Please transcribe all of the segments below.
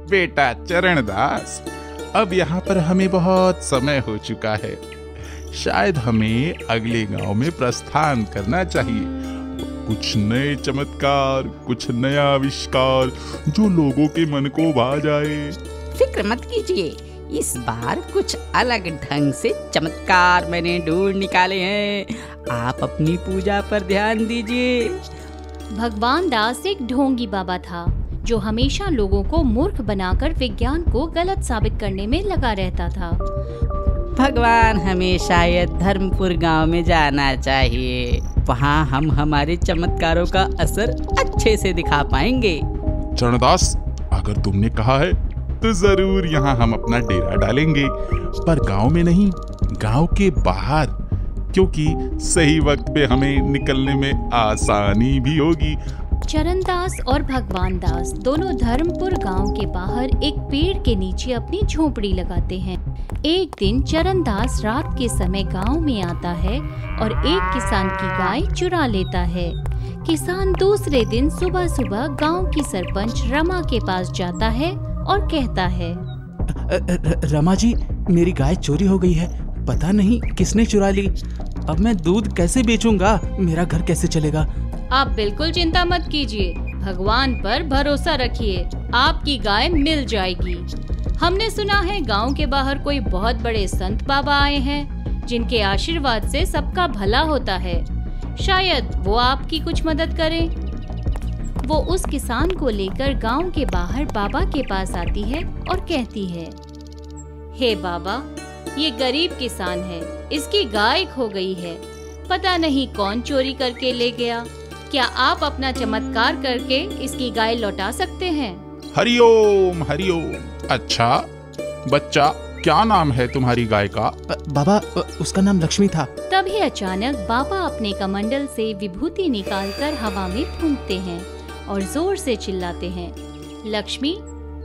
बेटा चरणदास, अब यहाँ पर हमें बहुत समय हो चुका है। शायद हमें अगले गांव में प्रस्थान करना चाहिए। कुछ नए चमत्कार, कुछ नया आविष्कार जो लोगों के मन को भा जाए। फिक्र मत कीजिए, इस बार कुछ अलग ढंग से चमत्कार मैंने ढूंढ निकाले हैं। आप अपनी पूजा पर ध्यान दीजिए। भगवान दास एक ढोंगी बाबा था जो हमेशा लोगों को मूर्ख बनाकर विज्ञान को गलत साबित करने में लगा रहता था। भगवान हमें शायद धर्मपुर गांव में जाना चाहिए। वहाँ हम हमारे चमत्कारों का असर अच्छे से दिखा पाएंगे। चरणदास, अगर तुमने कहा है तो जरूर यहाँ हम अपना डेरा डालेंगे, पर गांव में नहीं, गांव के बाहर, क्योंकि सही वक्त पे हमें निकलने में आसानी भी होगी। चरणदास और भगवान दास दोनों धर्मपुर गांव के बाहर एक पेड़ के नीचे अपनी झोपड़ी लगाते हैं। एक दिन चरणदास रात के समय गांव में आता है और एक किसान की गाय चुरा लेता है। किसान दूसरे दिन सुबह सुबह गांव की सरपंच रमा के पास जाता है और कहता है, रमा जी, मेरी गाय चोरी हो गई है। पता नहीं किसने चुरा ली। अब मैं दूध कैसे बेचूंगा? मेरा घर कैसे चलेगा? आप बिल्कुल चिंता मत कीजिए, भगवान पर भरोसा रखिए, आपकी गाय मिल जाएगी। हमने सुना है गांव के बाहर कोई बहुत बड़े संत बाबा आए हैं जिनके आशीर्वाद से सबका भला होता है। शायद वो आपकी कुछ मदद करें। वो उस किसान को लेकर गांव के बाहर बाबा के पास आती है और कहती है, हे बाबा, ये गरीब किसान है, इसकी गाय खो गई है, पता नहीं कौन चोरी करके ले गया। क्या आप अपना चमत्कार करके इसकी गाय लौटा सकते हैं? हरिओम हरिओम। अच्छा बच्चा, क्या नाम है तुम्हारी गाय का? बाबा, उसका नाम लक्ष्मी था। तभी अचानक बाबा अपने कमंडल से विभूति निकालकर हवा में फूंकते हैं और जोर से चिल्लाते हैं, लक्ष्मी,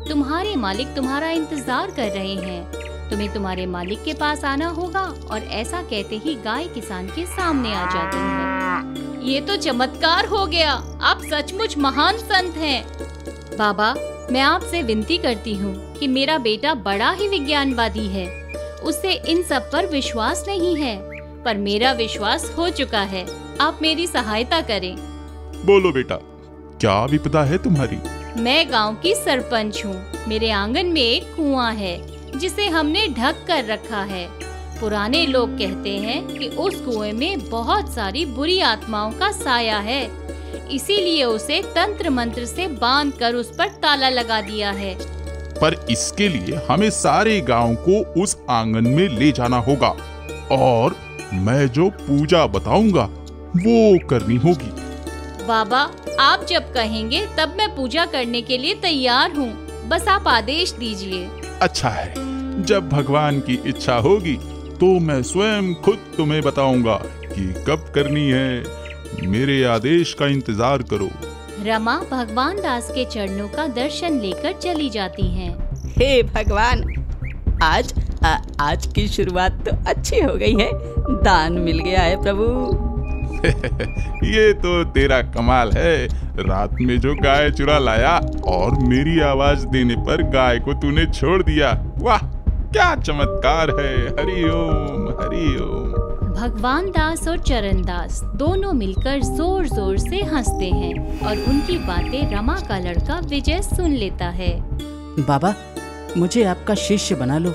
तुम्हारे मालिक तुम्हारा इंतजार कर रहे हैं। तुम्हें तुम्हारे मालिक के पास आना होगा। और ऐसा कहते ही गाय किसान के सामने आ जाती है। ये तो चमत्कार हो गया, आप सचमुच महान संत हैं। बाबा, मैं आपसे विनती करती हूँ कि मेरा बेटा बड़ा ही विज्ञानवादी है, उसे इन सब पर विश्वास नहीं है, पर मेरा विश्वास हो चुका है। आप मेरी सहायता करें। बोलो बेटा, क्या विपदा है तुम्हारी? मैं गांव की सरपंच हूँ। मेरे आंगन में एक कुआं है जिसे हमने ढक कर रखा है। पुराने लोग कहते हैं कि उस कुएं में बहुत सारी बुरी आत्माओं का साया है, इसीलिए उसे तंत्र मंत्र से बांधकर उस पर ताला लगा दिया है। पर इसके लिए हमें सारे गांव को उस आंगन में ले जाना होगा और मैं जो पूजा बताऊंगा वो करनी होगी। बाबा, आप जब कहेंगे तब मैं पूजा करने के लिए तैयार हूँ, बस आप आदेश दीजिए। अच्छा है, जब भगवान की इच्छा होगी तो मैं स्वयं खुद तुम्हें बताऊंगा कि कब करनी है। मेरे आदेश का इंतजार करो। रमा भगवान दास के चरणों का दर्शन लेकर चली जाती हैं। हे भगवान, आज की शुरुआत तो अच्छी हो गई है। दान मिल गया है प्रभु। ये तो तेरा कमाल है। रात में जो गाय चुरा लाया और मेरी आवाज देने पर गाय को तूने छोड़ दिया। वाह, क्या चमत्कार है। हरिओम हरिओम। भगवान दास और चरणदास दोनों मिलकर जोर जोर से हंसते हैं और उनकी बातें रमा का लड़का विजय सुन लेता है। बाबा, मुझे आपका शिष्य बना लो।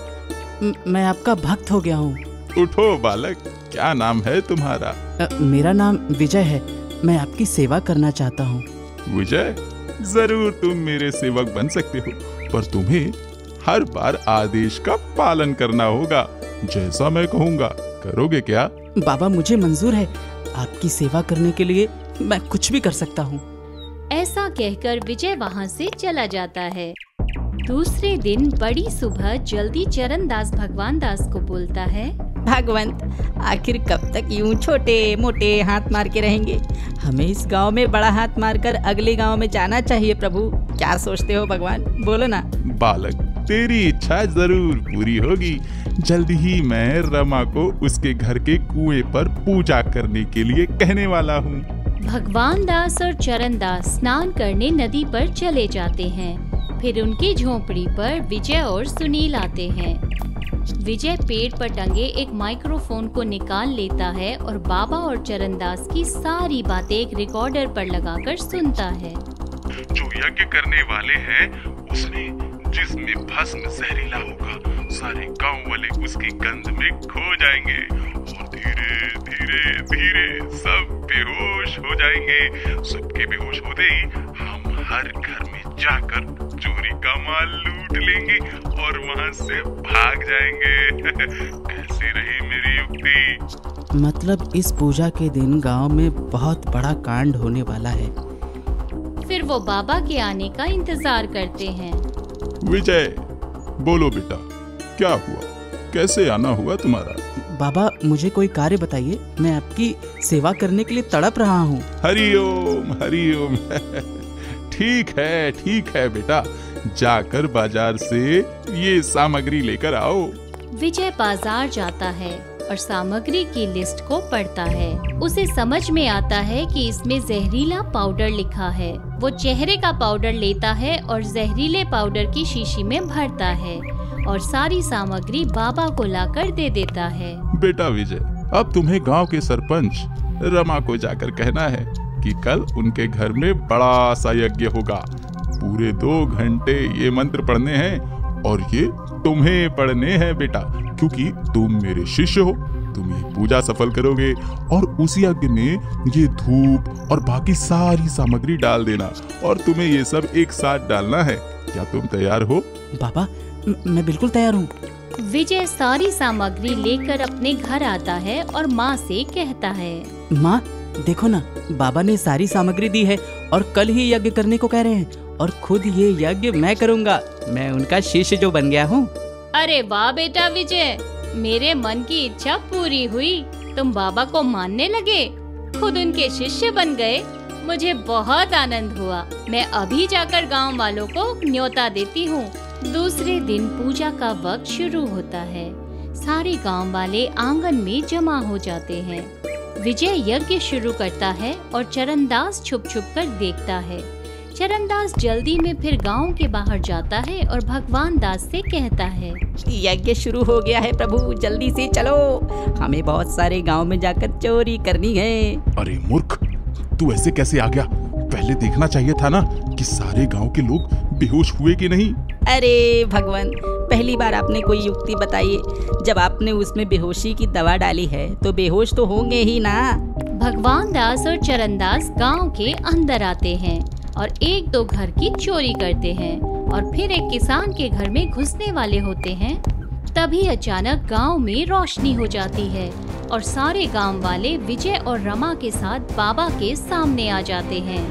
मैं आपका भक्त हो गया हूँ। उठो बालक, क्या नाम है तुम्हारा? मेरा नाम विजय है। मैं आपकी सेवा करना चाहता हूँ। विजय, जरूर तुम मेरे सेवक बन सकते हो, पर तुम्हें हर बार आदेश का पालन करना होगा। जैसा मैं कहूँगा करोगे क्या? बाबा, मुझे मंजूर है। आपकी सेवा करने के लिए मैं कुछ भी कर सकता हूँ। ऐसा कहकर विजय वहाँ से चला जाता है। दूसरे दिन बड़ी सुबह जल्दी चरणदास भगवान दास को बोलता है, भगवंत, आखिर कब तक यूं छोटे मोटे हाथ मार के रहेंगे? हमें इस गांव में बड़ा हाथ मारकर अगले गांव में जाना चाहिए प्रभु। क्या सोचते हो भगवान, बोलो ना। बालक, तेरी इच्छा जरूर पूरी होगी। जल्द ही मैं रमा को उसके घर के कुएं पर पूजा करने के लिए कहने वाला हूँ। भगवान दास और चरण दास स्नान करने नदी पर चले जाते हैं। फिर उनकी झोपड़ी पर विजय और सुनील आते हैं। विजय पेड़ पर टंगे एक माइक्रोफोन को निकाल लेता है और बाबा और चरण दास की सारी बातें एक रिकॉर्डर पर लगाकर सुनता है। जो यज्ञ करने वाले हैं उसमें जिसमें भस्म जहरीला होगा, सारे गांव वाले उसकी गंध में खो जाएंगे और धीरे धीरे धीरे सब बेहोश हो जाएंगे। सबके बेहोश होते ही हम हर घर में जाकर चोरी का माल लूट लेंगे और वहां से भाग जाएंगे। कैसी रही मेरी युक्ति? मतलब इस पूजा के दिन गांव में बहुत बड़ा कांड होने वाला है। फिर वो बाबा के आने का इंतजार करते हैं। विजय, बोलो बेटा, क्या हुआ? कैसे आना हुआ तुम्हारा? बाबा, मुझे कोई कार्य बताइए, मैं आपकी सेवा करने के लिए तड़प रहा हूँ। हरिओम हरिओम। ठीक है बेटा, जाकर बाजार से ये सामग्री लेकर आओ। विजय बाजार जाता है और सामग्री की लिस्ट को पढ़ता है। उसे समझ में आता है कि इसमें जहरीला पाउडर लिखा है। वो चेहरे का पाउडर लेता है और जहरीले पाउडर की शीशी में भरता है और सारी सामग्री बाबा को लाकर दे देता है। बेटा विजय, अब तुम्हें गांव के सरपंच रमा को जाकर कहना है कि कल उनके घर में बड़ा सा यज्ञ होगा। पूरे 2 घंटे ये मंत्र पढ़ने हैं और ये तुम्हें पढ़ने हैं बेटा, क्योंकि तुम मेरे शिष्य हो। तुम ये पूजा सफल करोगे और उस यज्ञ में ये धूप और बाकी सारी सामग्री डाल देना और तुम्हें ये सब एक साथ डालना है। क्या तुम तैयार हो? बाबा, मैं बिल्कुल तैयार हूँ। विजय सारी सामग्री लेकर अपने घर आता है और माँ से कहता है, माँ देखो ना, बाबा ने सारी सामग्री दी है और कल ही यज्ञ करने को कह रहे हैं और खुद ये यज्ञ मैं करूँगा। मैं उनका शिष्य जो बन गया हूँ। अरे वाह बेटा विजय, मेरे मन की इच्छा पूरी हुई। तुम बाबा को मानने लगे, खुद उनके शिष्य बन गए। मुझे बहुत आनंद हुआ। मैं अभी जाकर गांव वालों को न्योता देती हूँ। दूसरे दिन पूजा का वक्त शुरू होता है। सारे गांव वाले आंगन में जमा हो जाते हैं। विजय यज्ञ शुरू करता है और चरणदास छुप छुप कर देखता है। चरणदास जल्दी में फिर गांव के बाहर जाता है और भगवान दास से कहता है, यज्ञ शुरू हो गया है प्रभु, जल्दी से चलो, हमें बहुत सारे गांव में जाकर चोरी करनी है। अरे मूर्ख, तू ऐसे कैसे आ गया? पहले देखना चाहिए था ना कि सारे गांव के लोग बेहोश हुए कि नहीं। अरे भगवान, पहली बार आपने कोई युक्ति बताई। जब आपने उसमें बेहोशी की दवा डाली है तो बेहोश तो होंगे ही ना। भगवान दास और चरणदास गांव के अंदर आते हैं और 1-2 घर की चोरी करते हैं और फिर एक किसान के घर में घुसने वाले होते हैं। तभी अचानक गांव में रोशनी हो जाती है और सारे गांव वाले विजय और रमा के साथ बाबा के सामने आ जाते हैं।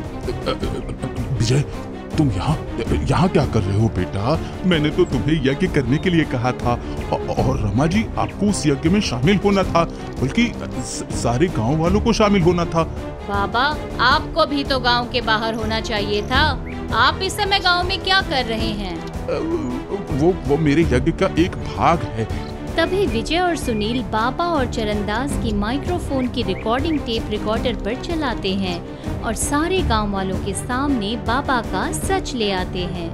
विजय, तुम यहाँ क्या कर रहे हो बेटा? मैंने तो तुम्हें यज्ञ करने के लिए कहा था और रमा जी, आपको उस यज्ञ में शामिल होना था, बल्कि सारे गांव वालों को शामिल होना था। बाबा, आपको भी तो गांव के बाहर होना चाहिए था। आप इस समय गांव में क्या कर रहे हैं? वो मेरे यज्ञ का एक भाग है। तभी विजय और सुनील बाबा और चरणदास की माइक्रोफोन की रिकॉर्डिंग टेप रिकॉर्डर पर चलाते हैं और सारे गांव वालों के सामने बाबा का सच ले आते हैं।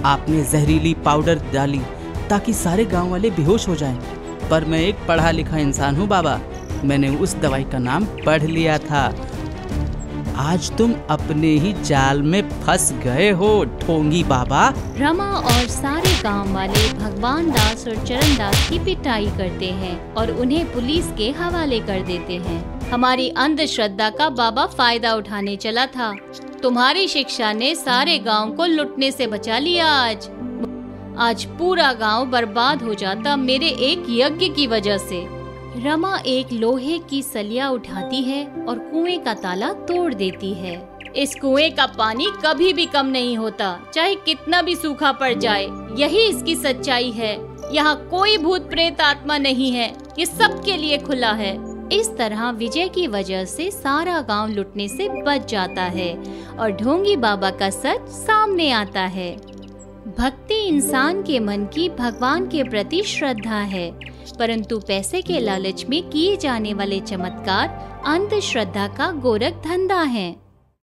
आपने जहरीली पाउडर डाली ताकि सारे गांव वाले बेहोश हो जाएं, पर मैं एक पढ़ा लिखा इंसान हूँ बाबा। मैंने उस दवाई का नाम पढ़ लिया था। आज तुम अपने ही जाल में फंस गए हो ढोंगी बाबा। रमा और सारे गांव वाले भगवान दास और चरणदास की पिटाई करते हैं और उन्हें पुलिस के हवाले कर देते हैं। हमारी अंधश्रद्धा का बाबा फायदा उठाने चला था। तुम्हारी शिक्षा ने सारे गांव को लुटने से बचा लिया। आज पूरा गांव बर्बाद हो जाता मेरे एक यज्ञ की वजह से। रमा एक लोहे की सलिया उठाती है और कुएं का ताला तोड़ देती है। इस कुएं का पानी कभी भी कम नहीं होता, चाहे कितना भी सूखा पड़ जाए। यही इसकी सच्चाई है। यहाँ कोई भूत प्रेत आत्मा नहीं है, ये सबके लिए खुला है। इस तरह विजय की वजह से सारा गांव लुटने से बच जाता है और ढोंगी बाबा का सच सामने आता है। भक्ति इंसान के मन की भगवान के प्रति श्रद्धा है, परंतु पैसे के लालच में किए जाने वाले चमत्कार अंधश्रद्धा का गोरख धंधा है।